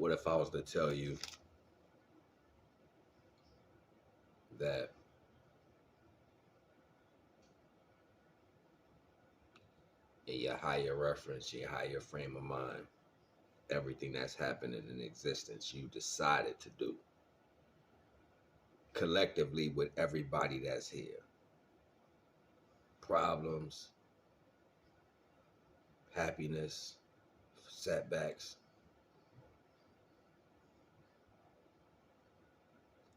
What if I was to tell you that in your higher reference, your higher frame of mind, everything that's happening in existence, you decided to do collectively with everybody that's here? Problems, happiness, setbacks,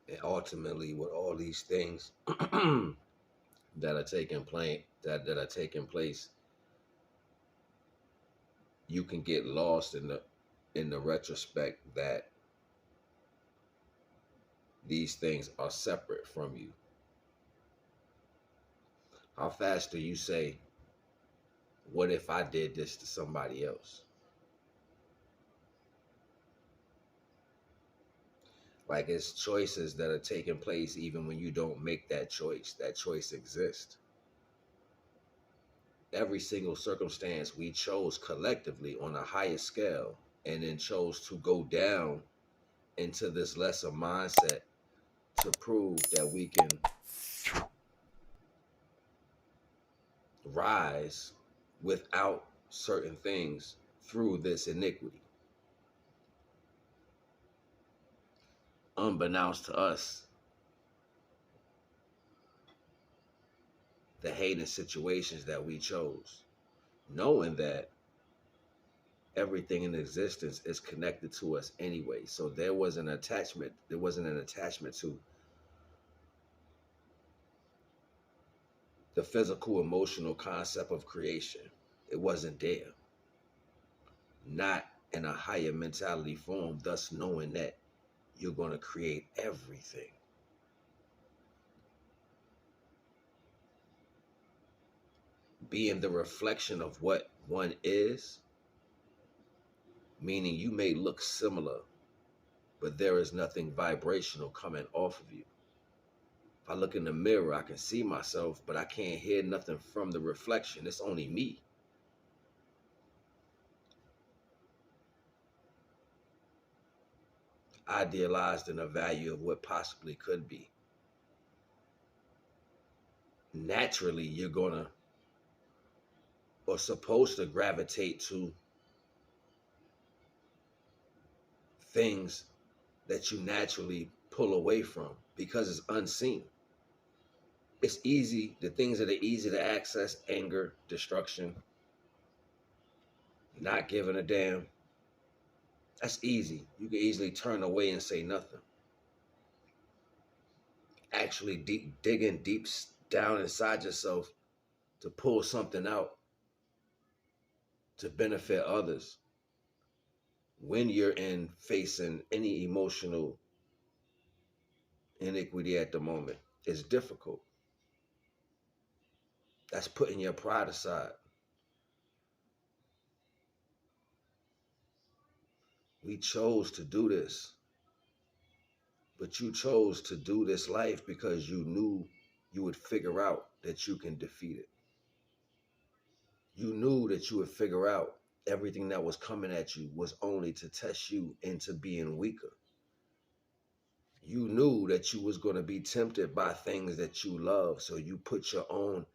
and ultimately with all these things that are taking place, that are taking place, you can get lost in the retrospect that these things are separate from you. How fast do you say, what if I did this to somebody else? Like, it's choices that are taking place even when you don't make that choice. That choice exists. Every single circumstance we chose collectively on a higher scale, and then chose to go down into this lesser mindset to prove that we can rise without certain things through this iniquity. Unbeknownst to us, the hating situations that we chose, knowing that everything in existence is connected to us anyway. So there was an attachment. There wasn't an attachment to the physical, emotional concept of creation. It wasn't there. Not in a higher mentality form, thus knowing that you're going to create everything. Being the reflection of what one is, meaning you may look similar, but there is nothing vibrational coming off of you. If I look in the mirror, I can see myself, but I can't hear nothing from the reflection. It's only me. Idealized in the value of what possibly could be. Naturally, you're gonna or supposed to gravitate to things that you naturally pull away from because it's unseen. It's easy, the things that are easy to access: anger, destruction, not giving a damn. That's easy. You can easily turn away and say nothing. Actually digging deep down inside yourself to pull something out to benefit others when you're in facing any emotional iniquity at the moment is difficult. That's putting your pride aside. We chose to do this, but you chose to do this life because you knew you would figure out that you can defeat it. You knew that you would figure out everything that was coming at you was only to test you into being weaker. You knew that you was going to be tempted by things that you love, so you put your own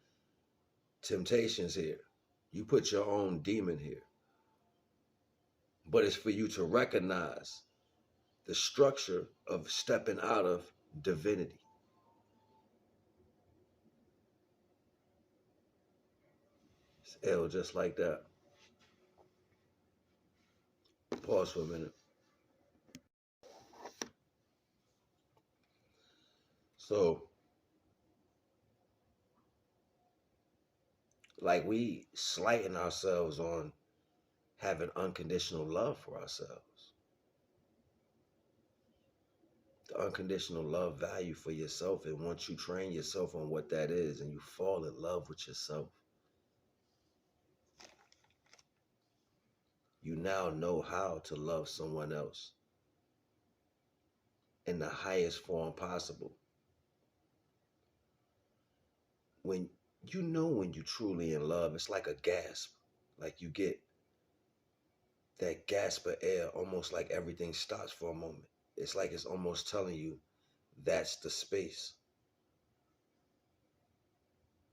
temptations here. You put your own demon here. But it's for you to recognize the structure of stepping out of divinity. It's ill just like that. Pause for a minute. So, like, we slighting ourselves on having unconditional love for ourselves. The unconditional love value for yourself. And once you train yourself on what that is and you fall in love with yourself, you now know how to love someone else in the highest form possible. When you know when you truly in love, it's like a gasp. Like you get that gasp of air, almost like everything stops for a moment. It's like it's almost telling you that's the space.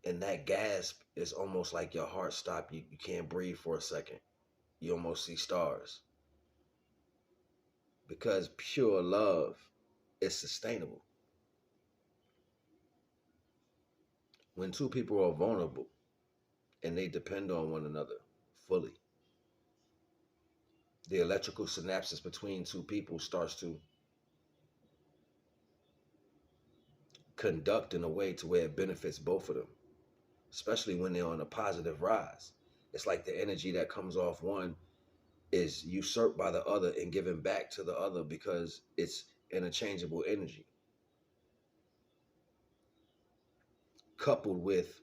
And that gasp is almost like your heart stopped. You can't breathe for a second. You almost see stars. Because pure love is sustainable. When two people are vulnerable and they depend on one another fully, the electrical synapses between two people starts to conduct in a way to where it benefits both of them, especially when they're on a positive rise. It's like the energy that comes off one is usurped by the other and given back to the other because it's interchangeable energy. Coupled with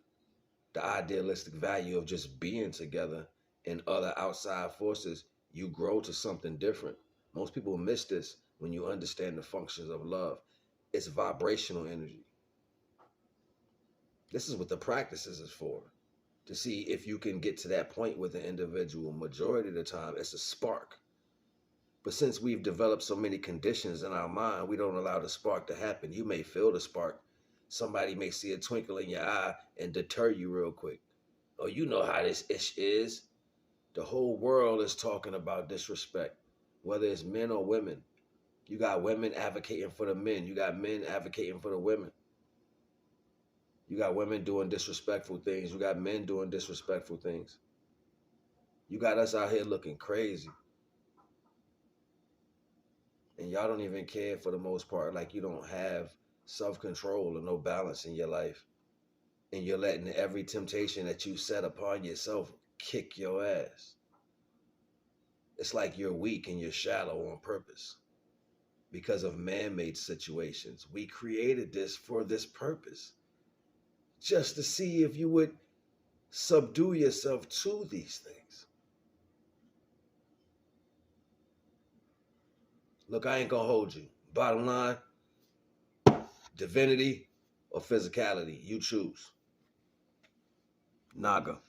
the idealistic value of just being together and other outside forces, you grow to something different. Most people miss this when you understand the functions of love. It's vibrational energy. This is what the practices is for. To see if you can get to that point with an individual. Majority of the time, it's a spark. But since we've developed so many conditions in our mind, we don't allow the spark to happen. You may feel the spark. Somebody may see a twinkle in your eye and deter you real quick. Oh, you know how this ish is. The whole world is talking about disrespect, whether it's men or women. You got women advocating for the men. You got men advocating for the women. You got women doing disrespectful things. You got men doing disrespectful things. You got us out here looking crazy. And y'all don't even care for the most part. Like you don't have self-control or no balance in your life. And you're letting every temptation that you set upon yourself kick your ass. It's like you're weak and you're shallow on purpose because of man-made situations. We created this for this purpose, just to see if you would subdue yourself to these things. Look, I ain't gonna hold you. Bottom line, divinity or physicality, you choose. NAGA.